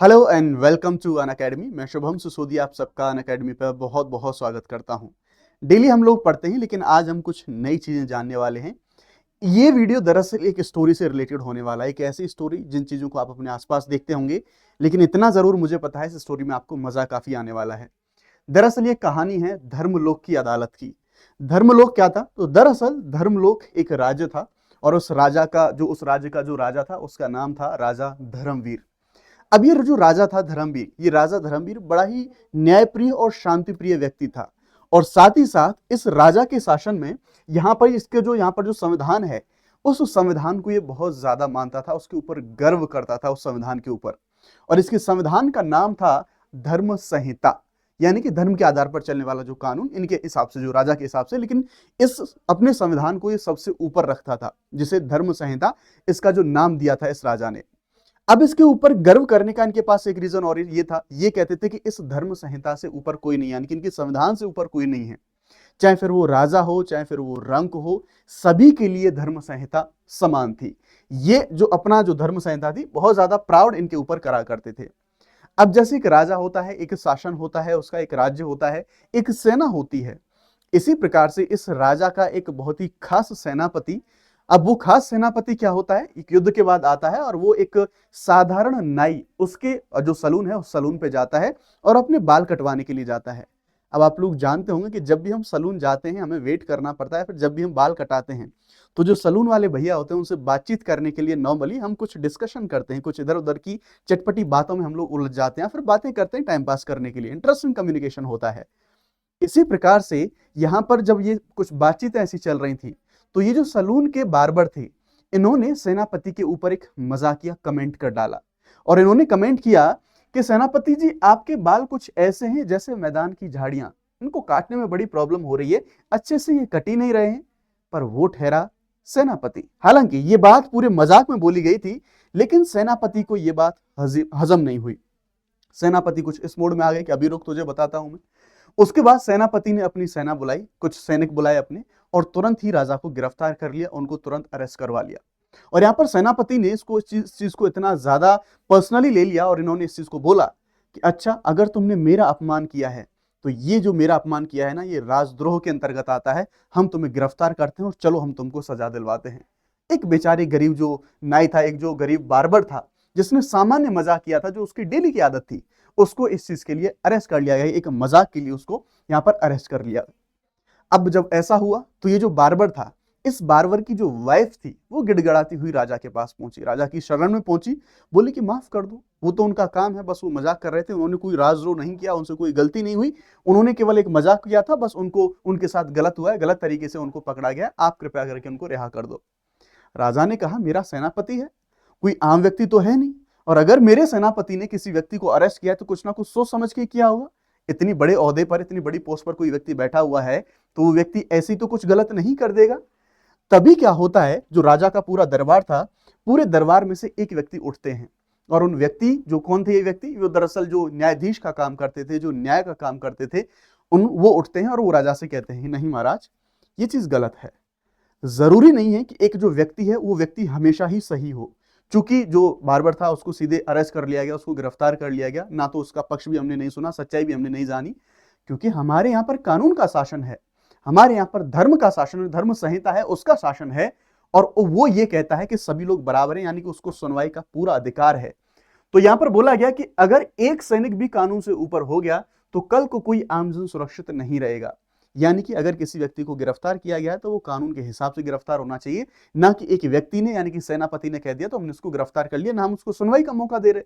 Hello and welcome to Unacademy. मैं शुभम सिसोदिया आप सबका अन अकेडमी पर बहुत बहुत स्वागत करता हूं। डेली हम लोग पढ़ते हैं, लेकिन आज हम कुछ नई चीजें जानने वाले हैं। ये वीडियो दरअसल एक स्टोरी से रिलेटेड होने वाला है, एक ऐसी स्टोरी जिन चीजों को आप अपने आसपास देखते होंगे, लेकिन इतना जरूर मुझे पता है इस स्टोरी में आपको मजा काफी आने वाला है। दरअसल ये कहानी है धर्मलोक की अदालत की। धर्मलोक क्या था? तो दरअसल धर्मलोक एक राज्य था, और उस राज्य का जो राजा था उसका नाम था राजा धर्मवीर। अब ये जो राजा था धर्मवीर, ये राजा धर्मवीर बड़ा ही न्यायप्रिय और शांतिप्रिय व्यक्ति था। और साथ ही साथ इस राजा के शासन में यहाँ पर जो संविधान है, उस संविधान को ये बहुत ज्यादा मानता था, उसके ऊपर गर्व करता था उस संविधान के ऊपर। और इसके संविधान का नाम था धर्म संहिता, यानी कि धर्म के आधार पर चलने वाला जो कानून इनके हिसाब से, जो राजा के हिसाब से, लेकिन इस अपने संविधान को ये सबसे ऊपर रखता था, जिसे धर्म संहिता इसका जो नाम दिया था इस राजा ने। अब इसके ऊपर गर्व करने का इनके पास एक रीजन और ये था, ये कहते थे कि इस धर्म संहिता से ऊपर कोई नहीं है, यानी कि इनके संविधान से ऊपर कोई नहीं है। चाहे फिर वो राजा हो, चाहे फिर वो रंक हो, सभी के लिए धर्म संहिता समान थी। ये जो धर्म संहिता थी, बहुत ज्यादा प्राउड इनके ऊपर करा करते थे। अब जैसे एक राजा होता है, एक शासन होता है, उसका एक राज्य होता है, एक सेना होती है, इसी प्रकार से इस राजा का एक बहुत ही खास सेनापति। अब वो खास सेनापति क्या होता है, एक युद्ध के बाद आता है और वो एक साधारण नाई उसके जो सलून है उस सलून पे जाता है और अपने बाल कटवाने के लिए जाता है। अब आप लोग जानते होंगे कि जब भी हम सलून जाते हैं हमें वेट करना पड़ता है, फिर जब भी हम बाल कटाते हैं तो जो सलून वाले भैया होते हैं उनसे बातचीत करने के लिए नॉर्मली हम कुछ डिस्कशन करते हैं, कुछ इधर उधर की चटपटी बातों में हम लोग उलझ जाते हैं, फिर बातें करते हैं टाइम पास करने के लिए, इंटरेस्टिंग कम्युनिकेशन होता है। इसी प्रकार से यहाँ पर जब ये कुछ बातचीतें ऐसी चल रही थी, तो ये जो सलून के बार्बर थे, इन्होंने सेनापति के ऊपर एक मजाकिया कमेंट कर डाला। और इन्होंने कमेंट किया कि सेनापति जी, आपके बाल कुछ ऐसे हैं जैसे मैदान की झाड़ियां, इनको काटने में बड़ी प्रॉब्लम हो रही है, अच्छे से ये कट ही नहीं रहे हैं। पर वो ठहरा सेनापति। हालांकि ये बात पूरे मजाक में बोली गई थी, लेकिन सेनापति को ये बात हजम नहीं हुई। सेनापति कुछ इस मोड में आ गए कि अभी रुक, तुझे बताता हूं मैं। उसके बाद सेनापति ने अपनी सेना बुलाई, कुछ सैनिक बुलाए अपने, और तुरंत ही राजा को गिरफ्तार कर लिया, उनको तुरंत अरेस्ट करवा लिया। और यहाँ पर सेनापति ने इस चीज को इतना ज्यादा पर्सनली ले लिया और इन्होंने इस चीज को बोला कि अच्छा, अगर तुमने मेरा अपमान किया है तो ये जो मेरा अपमान किया है ना, ये राजद्रोह के अंतर्गत आता है, हम तुम्हें गिरफ्तार करते हैं और चलो हम तुमको सजा दिलवाते हैं। एक बेचारे गरीब जो नाई था, एक जो गरीब बार्बर था, जिसने सामान्य मजाक किया था, जो उसकी डेली की आदत थी, उसको इस चीज के लिए अरेस्ट कर लिया गया, एक मजाक के लिए उसको यहाँ पर अरेस्ट कर लिया। अब जब ऐसा हुआ तो ये जो बार्बर था, इस बार्बर की जो वाइफ थी, वो गिड़गिड़ाती हुई राजा के पास पहुंची, राजा की शरण में पहुंची, बोली कि माफ कर दो, वो तो उनका काम है, बस वो मजाक कर रहे थे, उन्होंने कोई राजद्रोह नहीं किया, उनसे कोई गलती नहीं हुई, उन्होंने केवल एक मजाक किया था, बस उनको उनके साथ गलत हुआ है, गलत तरीके से उनको पकड़ा गया, आप कृपया करके उनको रिहा कर दो। राजा ने कहा, मेरा सेनापति है, कोई आम व्यक्ति तो है नहीं, और अगर मेरे सेनापति ने किसी व्यक्ति को अरेस्ट किया है तो कुछ ना कुछ सोच समझ के किया होगा। इतनी बड़े ओहदे पर, इतनी बड़ी पोस्ट पर कोई व्यक्ति बैठा हुआ है, तो वो व्यक्ति ऐसी तो कुछ गलत नहीं कर देगा। तभी क्या होता है, जो राजा का पूरा दरबार था, पूरे दरबार में से एक व्यक्ति उठते हैं, और उन व्यक्ति जो कौन थे, ये व्यक्ति वो दरअसल जो न्यायाधीश का काम करते थे, जो न्याय का काम करते थे, वो उठते हैं और वो राजा से कहते हैं, नहीं महाराज, ये चीज गलत है। जरूरी नहीं है कि एक जो व्यक्ति है वो व्यक्ति हमेशा ही सही हो। चूंकि जो बार्बर था उसको सीधे अरेस्ट कर लिया गया, उसको गिरफ्तार कर लिया गया, ना तो उसका पक्ष भी हमने नहीं सुना, सच्चाई भी हमने नहीं जानी, क्योंकि हमारे यहाँ पर कानून का शासन है, हमारे यहाँ पर धर्म का शासन, धर्म संहिता है, उसका शासन है, और वो ये कहता है कि सभी लोग बराबर हैं, यानी कि उसको सुनवाई का पूरा अधिकार है। तो यहां पर बोला गया कि अगर एक सैनिक भी कानून से ऊपर हो गया तो कल को कोई आमजन सुरक्षित नहीं रहेगा। यानी कि अगर किसी व्यक्ति को गिरफ्तार किया गया है तो वो कानून के हिसाब से गिरफ्तार होना चाहिए, ना कि एक व्यक्ति ने, यानी कि सेनापति ने कह दिया तो हमने उसको गिरफ्तार कर लिया, ना हम उसको सुनवाई का मौका दे रहे।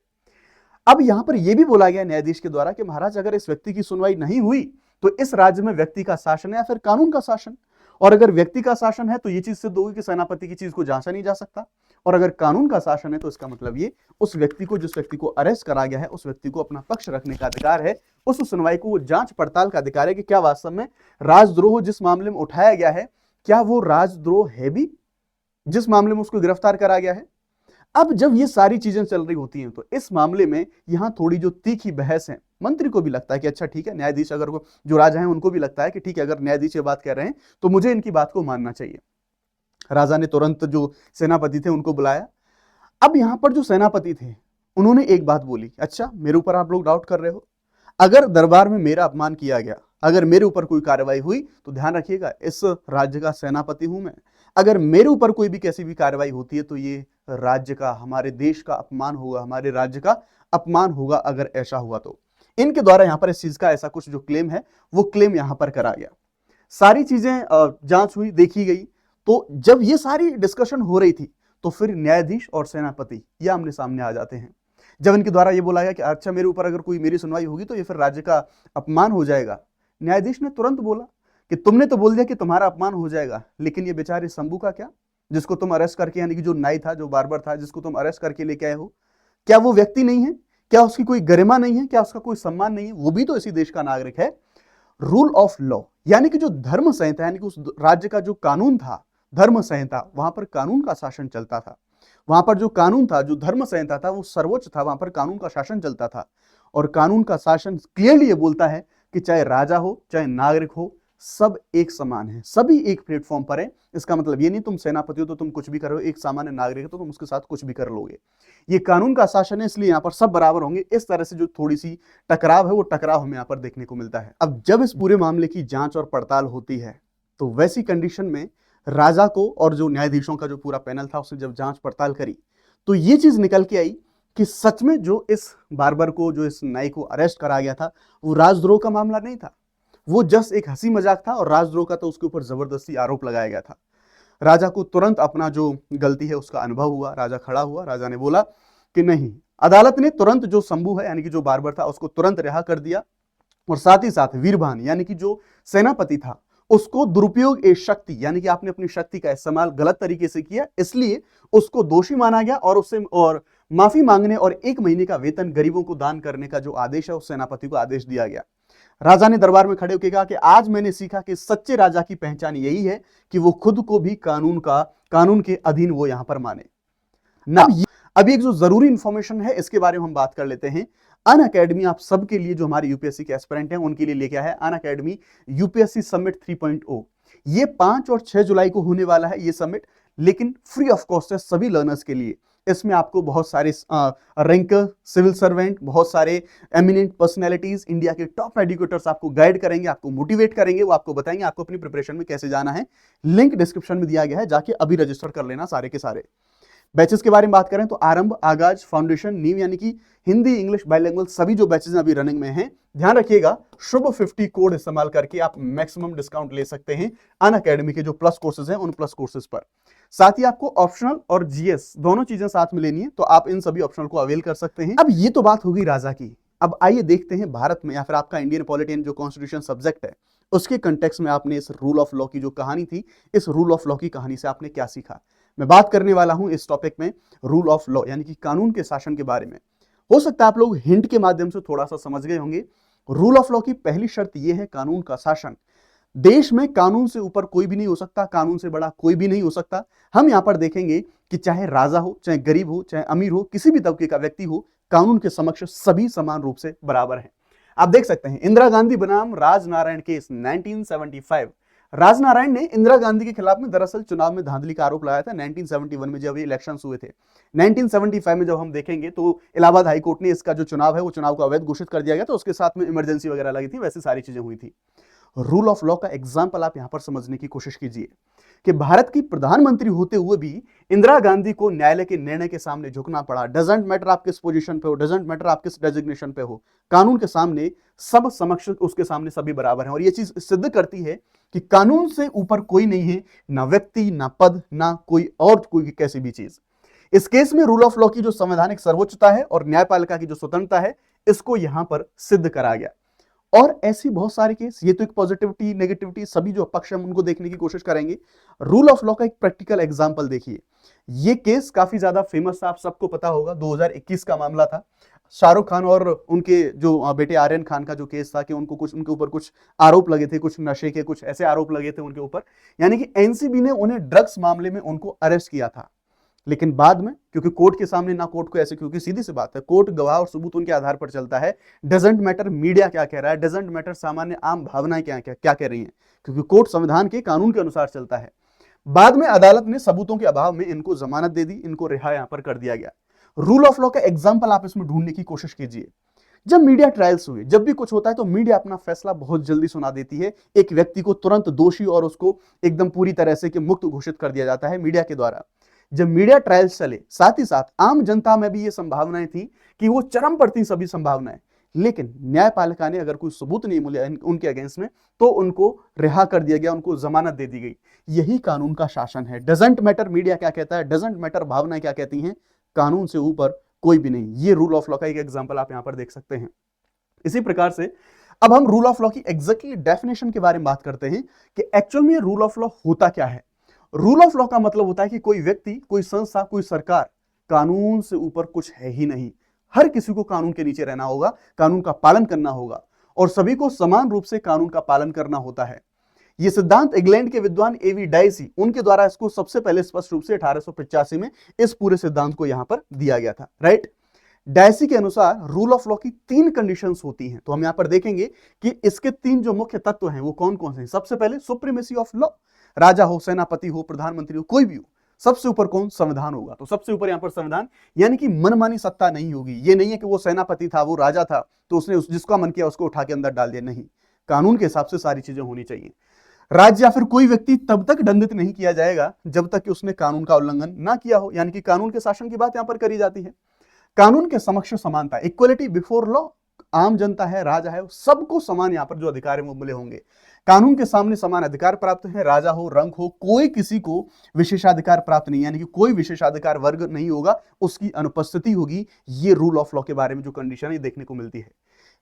अब यहां पर यह भी बोला गया न्यायाधीश के द्वारा कि महाराज, अगर इस व्यक्ति की सुनवाई नहीं हुई तो इस राज्य में व्यक्ति का शासन है या फिर कानून का शासन, और अगर व्यक्ति का शासन है तो ये चीज सिद्ध होगी कि सेनापति की चीज को जांचा नहीं जा सकता, और अगर कानून का शासन है तो इसका मतलब ये, उस व्यक्ति को, जिस व्यक्ति को अरेस्ट करा गया है, उस व्यक्ति को अपना पक्ष रखने का अधिकार है, उस सुनवाई को, वो जांच पड़ताल का अधिकार है कि क्या वास्तव में राजद्रोह जिस मामले में उठाया गया है, क्या वो राजद्रोह है भी, जिस मामले में उसको गिरफ्तार करा गया है। अब जब ये सारी चीजें चल रही होती हैं तो इस मामले में यहां थोड़ी जो तीखी बहस है, मंत्री को भी लगता है कि अच्छा ठीक है, न्यायाधीश अगर जो राजा हैं उनको भी लगता है कि ठीक है, अगर न्यायाधीश ये बात कह रहे हैं तो मुझे इनकी बात को मानना चाहिए। राजा ने तुरंत जो सेनापति थे उनको बुलाया। अब यहां पर जो सेनापति थे उन्होंने एक बात बोली, अच्छा मेरे ऊपर आप लोग डाउट कर रहे हो, अगर दरबार में मेरा अपमान किया गया, अगर मेरे ऊपर कोई कार्रवाई हुई तो ध्यान रखिएगा इस राज्य का सेनापति हूं मैं, अगर मेरे ऊपर कोई भी कैसी भी कार्रवाई होती है तो ये राज्य का, हमारे देश का अपमान होगा, हमारे राज्य का अपमान होगा अगर ऐसा हुआ तो। इनके द्वारा यहां पर इस चीज का ऐसा कुछ जो क्लेम है वो क्लेम यहां पर करा गया। सारी चीजें जांच हुई, देखी गई। तो जब ये सारी डिस्कशन हो रही थी तो फिर न्यायाधीश और सेनापति ये आमने सामने आ जाते हैं। जब इनके द्वारा ये बोला गया कि अच्छा मेरे ऊपर अगर कोई मेरी सुनवाई होगी तो ये फिर राज्य का अपमान हो जाएगा, न्यायाधीश ने तुरंत बोला कि तुमने तो बोल दिया कि तुम्हारा अपमान हो जाएगा, लेकिन ये बेचारे शंभू का क्या, जिसको तुम अरेस्ट करके, यानी कि जो नाई था, जो बार्बर था, जिसको तुम अरेस्ट करके लेके आए हो, क्या वो व्यक्ति नहीं है? क्या उसकी कोई गरिमा नहीं है? क्या उसका कोई सम्मान नहीं है? वो भी तो इसी देश का नागरिक है। रूल ऑफ लॉ यानी कि जो धर्म संहिता, यानी कि उस राज्य का जो कानून था, धर्म संहिता, वहां पर कानून का शासन चलता था। वहां पर जो कानून था, जो धर्म संहिता था, वो सर्वोच्च था, वहां पर कानून का शासन चलता था। और कानून का शासन क्लियरली ये बोलता है कि चाहे राजा हो, चाहे नागरिक हो, सब एक समान है, सभी एक प्लेटफॉर्म पर है। इसका मतलब ये नहीं तुम सेनापति हो तो तुम कुछ भी करो, एक सामान्य नागरिक है तो तुम उसके साथ कुछ भी कर लोगे। ये कानून का शासन है, इसलिए यहाँ पर सब बराबर होंगे। इस तरह से जो थोड़ी सी टकराव है वो टकराव हमें यहाँ पर देखने को मिलता है। अब जब इस पूरे मामले की जांच और पड़ताल होती है तो वैसी कंडीशन में राजा को और जो न्यायाधीशों का जो पूरा पैनल था उसने जब जांच पड़ताल करी तो ये चीज निकल के आई कि सच में जो इस बार्बर को, जो इस नाई को अरेस्ट करा गया था, वो राजद्रोह का मामला नहीं था, वो जस्ट एक हंसी मजाक था। और राजद्रोह का तो उसके ऊपर जबरदस्ती आरोप लगाया गया था। राजा को तुरंत अपना जो गलती है उसका अनुभव हुआ। राजा खड़ा हुआ, राजा ने बोला कि नहीं। अदालत ने तुरंत जो शंभू है यानी कि जो बार्बर था उसको तुरंत रिहा कर दिया, और साथ ही साथ वीरभान यानी कि जो सेनापति था उसको दुरुपयोग ए शक्ति यानी कि आपने अपनी शक्ति का इस्तेमाल गलत तरीके से किया, इसलिए उसको दोषी माना गया और उससे और माफी मांगने और 1 महीने का वेतन गरीबों को दान करने का जो आदेश है उस सेनापति को आदेश दिया गया। राजा ने दरबार में खड़े होकर कहा कि आज मैंने सीखा कि सच्चे राजा की पहचान यही है कि वो खुद को भी कानून के अधीन वो यहां पर माने ना। अब एक जो जरूरी इंफॉर्मेशन है इसके बारे में हम बात कर लेते हैं। अन अकेडमी आप सबके लिए, जो हमारे यूपीएससी के एस्पिरेंट हैं उनके लिए लेके आया है अन अकेडमी यूपीएससी समिट 3.0। ये 5 और 6 जुलाई को होने वाला है ये समिट, लेकिन फ्री ऑफ कॉस्ट है सभी लर्नर्स के लिए। इसमें आपको बहुत सारे रैंकर, सिविल सर्वेंट, बहुत सारे एमिनेंट पर्सनैलिटीज, इंडिया के टॉप एजुकेटर्स आपको गाइड करेंगे, आपको मोटिवेट करेंगे, वो आपको बताएंगे आपको अपनी प्रिपरेशन में कैसे जाना है। लिंक डिस्क्रिप्शन में दिया गया है, जाके अभी रजिस्टर कर लेना सारे के सारे। बैचेस के बारे में बात करें तो आरंभ, आगाज, फाउंडेशन, नीव यानी कि हिंदी, इंग्लिश, बाइलिंगुअल सभी जो बैचेस अभी रनिंग में हैं। ध्यान रखिएगा शुभ 50 कोड इस्तेमाल करके आप मैक्सिमम डिस्काउंट ले सकते हैं अन अकेडमी के जो प्लस कोर्सेज हैं उन प्लस कोर्सेज पर। साथ ही आपको ऑप्शनल और जीएस दोनों चीजें साथ में लेनी है तो आप इन सभी ऑप्शनल को अवेल कर सकते हैं। अब ये तो बात होगी राजा की। अब आइए देखते हैं भारत में या फिर आपका इंडियन पॉलिटियन जो कॉन्स्टिट्यूशन सब्जेक्ट है उसके कंटेक्स्ट में आपने इस रूल ऑफ लॉ की जो कहानी थी, इस रूल ऑफ लॉ की कहानी से आपने क्या सीखा। मैं बात करने वाला हूं इस टॉपिक में रूल ऑफ लॉ यानी कि कानून के शासन के बारे में। हो सकता है आप लोग हिंट के माध्यम से थोड़ा सा समझ गए होंगे। रूल ऑफ लॉ की पहली शर्त यह है कानून का शासन। देश में कानून से ऊपर कोई भी नहीं हो सकता, कानून से बड़ा कोई भी नहीं हो सकता। हम यहां पर देखेंगे कि चाहे राजा हो, चाहे गरीब हो, चाहे अमीर हो, किसी भी तबके का व्यक्ति हो, कानून के समक्ष सभी समान रूप से बराबर हैं। आप देख सकते हैं इंदिरा गांधी बनाम राजनारायण केस 1975। राजनारायण ने इंदिरा गांधी के खिलाफ में दरअसल चुनाव में धांधली का आरोप लगाया था 1971 में जब ये इलेक्शंस हुए थे। 1975 में जब हम देखेंगे तो इलाहाबाद हाईकोर्ट ने इसका जो चुनाव है वो चुनाव को अवैध घोषित कर दिया गया, तो उसके साथ में इमरजेंसी वगैरह लगी थी, वैसी सारी चीजें हुई थी। रूल ऑफ लॉ का एग्जाम्पल आप यहां पर समझने की कोशिश कीजिए कि भारत की प्रधानमंत्री होते हुए भी इंदिरा गांधी को न्यायालय के निर्णय के सामने झुकना पड़ा। डजंट मैटर आप किस पोजीशन पे हो, डजंट मैटर आप किस डेजिग्नेशन पे हो, कानून के सामने सब समक्ष उसके सामने सभी बराबर हैं। और यह चीज सिद्ध करती है कि कानून से ऊपर कोई नहीं है, ना व्यक्ति, ना पद, ना कोई और कोई कैसी भी चीज। इस केस में रूल ऑफ लॉ की जो संवैधानिक सर्वोच्चता है और न्यायपालिका की जो स्वतंत्रता है इसको यहां पर सिद्ध करा गया। और ऐसी बहुत सारे केस, ये तो एक पॉजिटिविटी नेगेटिविटी सभी जो पक्ष हम उनको देखने की कोशिश करेंगे। रूल ऑफ लॉ का एक प्रैक्टिकल एग्जांपल देखिए। ये केस काफी ज्यादा फेमस था, आप सबको पता होगा, 2021 का मामला था। शाहरुख खान और उनके जो बेटे आर्यन खान का जो केस था कि उनके ऊपर कुछ आरोप लगे थे, कुछ नशे के कुछ ऐसे आरोप लगे थे उनके ऊपर, यानी कि एनसीबी ने उन्हें ड्रग्स मामले में उनको अरेस्ट किया था। लेकिन बाद में क्योंकि कोर्ट के सामने ना कोर्ट को ऐसे, क्योंकि सीधी सी बात है कोर्ट गवाह और सबूत उनके आधार पर चलता है। डजंट मैटर मीडिया क्या कह रहा है, डजंट मैटर सामान्य आम भावनाएं क्या कह रही हैं, क्योंकि कोर्ट संविधान के कानून के अनुसार चलता है। बाद में अदालत ने सबूतों के अभाव में इनको जमानत दे दी, इनको रिहा यहां पर कर दिया गया। रूल ऑफ लॉ का एग्जाम्पल आप इसमें ढूंढने की कोशिश कीजिए। जब मीडिया ट्रायल्स हुए, जब भी कुछ होता है तो मीडिया अपना फैसला बहुत जल्दी सुना देती है, एक व्यक्ति को तुरंत दोषी और उसको एकदम पूरी तरह से कि मुक्त घोषित कर दिया जाता है मीडिया के द्वारा। जब मीडिया ट्रायल्स चले, साथ ही साथ आम जनता में भी ये संभावनाएं थी कि वो चरम पर थी सभी संभावनाएं, लेकिन न्यायपालिका ने अगर कोई सबूत नहीं मिला उनके अगेंस्ट में तो उनको रिहा कर दिया गया, उनको जमानत दे दी गई। यही कानून का शासन है। डजंट मैटर मीडिया क्या कहता है, डजंट मैटर भावनाएं क्या कहती हैं, कानून से ऊपर कोई भी नहीं। ये रूल ऑफ लॉ का एक एग्जांपल आप यहां पर देख सकते हैं। इसी प्रकार से अब हम रूल ऑफ लॉ की एग्जैक्टली डेफिनेशन के बारे में बात करते हैं कि एक्चुअल में रूल ऑफ लॉ होता क्या है। रूल ऑफ लॉ का मतलब होता है कि कोई व्यक्ति, कोई संस्था, कोई सरकार, कानून से ऊपर कुछ है ही नहीं। हर किसी को कानून के नीचे रहना होगा, कानून का पालन करना होगा और सभी को समान रूप से कानून का पालन करना होता है। यह सिद्धांत इंग्लैंड के विद्वान एवी डाइसी, उनके द्वारा इसको सबसे पहले स्पष्ट रूप से 1885 में इस पूरे सिद्धांत को यहां पर दिया गया था। राइट। डाइसी के अनुसार रूल ऑफ लॉ की 3 कंडीशंस होती हैं। तो हम यहां पर देखेंगे कि इसके 3 जो मुख्य तत्व हैं वो कौन कौन से हैं। सबसे पहले सुप्रीमेसी ऑफ लॉ, राजा हो, सेनापति हो, प्रधानमंत्री हो, कोई भी हो, सबसे ऊपर कौन, संविधान होगा। तो सबसे ऊपर यहां पर संविधान, यानी कि मनमानी सत्ता नहीं होगी। ये नहीं है कि वो सेनापति था, वो राजा था तो उसने जिसका मन किया उसको उठा के अंदर डाल दिया, नहीं, कानून के हिसाब से सारी चीजें होनी चाहिए। राज्य या फिर कोई व्यक्ति तब तक दंडित नहीं किया जाएगा जब तक कि उसने कानून का उल्लंघन ना किया हो, यानी कि कानून के शासन की बात यहां पर करी जाती है। कानून के समक्ष समानता, इक्वलिटी बिफोर लॉ, आम जनता है, राजा है, सबको समान यहां पर जो अधिकार है वो मिले होंगे। कानून के सामने समान अधिकार प्राप्त है, राजा हो, रंक हो, कोई किसी को विशेषाधिकार प्राप्त नहीं, यानी कि कोई विशेषाधिकार वर्ग नहीं होगा, उसकी अनुपस्थिति होगी। ये रूल ऑफ लॉ के बारे में जो कंडीशन है देखने को मिलती है।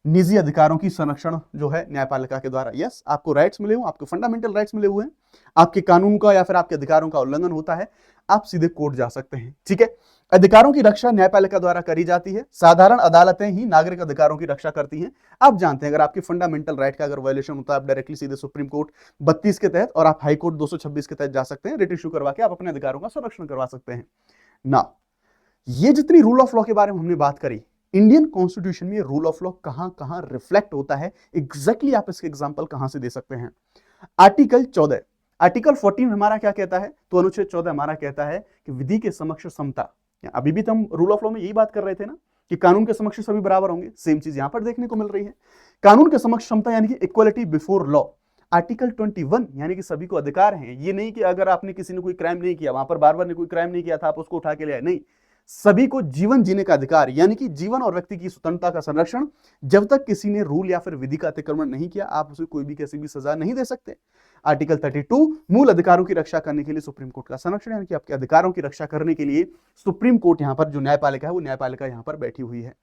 निजी अधिकारों की संरक्षण जो है न्यायपालिका के द्वारा, यस, आपको राइट्स मिले हुए, आपको फंडामेंटल राइट्स मिले हुए हैं, आपके कानून का या फिर आपके अधिकारों का उल्लंघन होता है, आप सीधे कोर्ट जा सकते हैं। ठीक है। अधिकारों की रक्षा न्यायपालिका द्वारा करी जाती है। साधारण अदालतें ही नागरिक अधिकारों की रक्षा करती हैं। आप जानते हैं अगर आपके फंडामेंटल राइट का अगर वायलेशन होता है, आप डायरेक्टली सीधे सुप्रीम कोर्ट 32 के तहत और आप हाई कोर्ट 226 के तहत जा सकते हैं, रिट इश्यू करवा के आप अपने अधिकारों का संरक्षण करवा सकते हैं ना। ये जितनी रूल ऑफ लॉ के बारे में हमने बात करी, इंडियन कॉन्स्टिट्यूशन में रूल ऑफ लॉ कहां कहां रिफ्लेक्ट होता है, एग्जैक्टली आप इसके एग्जांपल कहां से दे सकते हैं। आर्टिकल 14, आर्टिकल 14 हमारा क्या कहता है, तो अनुच्छेद 14 हमारा कहता है कि विधि के समक्ष समता। अभी भी तो हम रूल ऑफ लॉ में यही बात कर रहे थे ना कि कानून के समक्ष सभी बराबर होंगे, सेम चीज यहां पर देखने को मिल रही है। कानून के समक्ष समता यानी कि इक्वलिटी बिफोर लॉ। आर्टिकल 21 यानी कि सभी को अधिकार हैं। ये नहीं कि अगर आपने किसी ने कोई क्राइम नहीं किया, वहां पर बार-बार ने कोई क्राइम नहीं किया था, आप उसको उठा के ले आए, नहीं, सभी को जीवन जीने का अधिकार, यानी कि जीवन और व्यक्ति की स्वतंत्रता का संरक्षण। जब तक किसी ने रूल या फिर विधि का अतिक्रमण नहीं किया, आप उसे कोई भी कैसी भी सजा नहीं दे सकते। आर्टिकल 32 मूल अधिकारों की रक्षा करने के लिए सुप्रीम कोर्ट का संरक्षण, यानी कि आपके अधिकारों की रक्षा करने के लिए सुप्रीम कोर्ट यहां पर जो न्यायपालिका है वो न्यायपालिका यहां पर बैठी हुई है।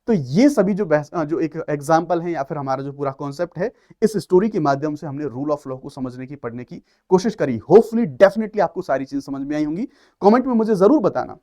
तो ये सभी जो एक एग्जाम्पल है या फिर हमारा जो पूरा कॉन्सेप्ट है, इस स्टोरी के माध्यम से हमने रूल ऑफ लॉ को समझने की, पढ़ने की कोशिश करी। होपफुली डेफिनेटली आपको सारी चीजें समझ में आई होंगी। कमेंट में मुझे जरूर बताना